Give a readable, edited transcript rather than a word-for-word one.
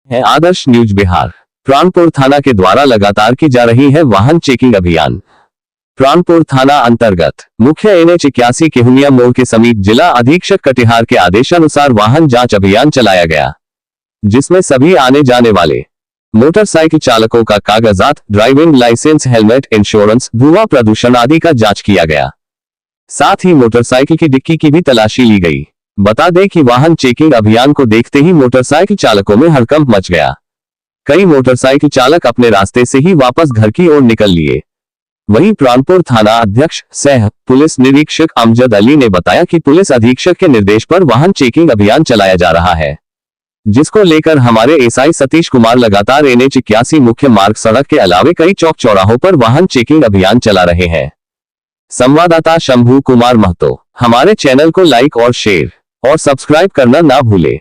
है आदर्श न्यूज बिहार। प्राणपुर थाना के द्वारा लगातार की जा रही है वाहन चेकिंग अभियान। प्राणपुर थाना अंतर्गत मुख्य NH 81 केहुनिया मोड़ के समीप जिला अधीक्षक कटिहार के आदेशानुसार वाहन जांच अभियान चलाया गया, जिसमें सभी आने जाने वाले मोटरसाइकिल चालकों का कागजात, ड्राइविंग लाइसेंस, हेलमेट, इंश्योरेंस, धुआं प्रदूषण आदि का जांच किया गया। साथ ही मोटरसाइकिल की डिक्की की भी तलाशी ली गई। बता दें कि वाहन चेकिंग अभियान को देखते ही मोटरसाइकिल चालकों में हड़कंप मच गया। कई मोटरसाइकिल चालक अपने रास्ते से ही वापस घर की ओर निकल लिए। वहीं प्राणपुर थाना अध्यक्ष सह पुलिस निरीक्षक अमजद अली ने बताया कि पुलिस अधीक्षक के निर्देश पर वाहन चेकिंग अभियान चलाया जा रहा है, जिसको लेकर हमारे SI सतीश कुमार लगातार NH 81 मुख्य मार्ग सड़क के अलावे कई चौक चौराहों पर वाहन चेकिंग अभियान चला रहे हैं। संवाददाता शंभू कुमार महतो। हमारे चैनल को लाइक और शेयर और सब्सक्राइब करना ना भूले।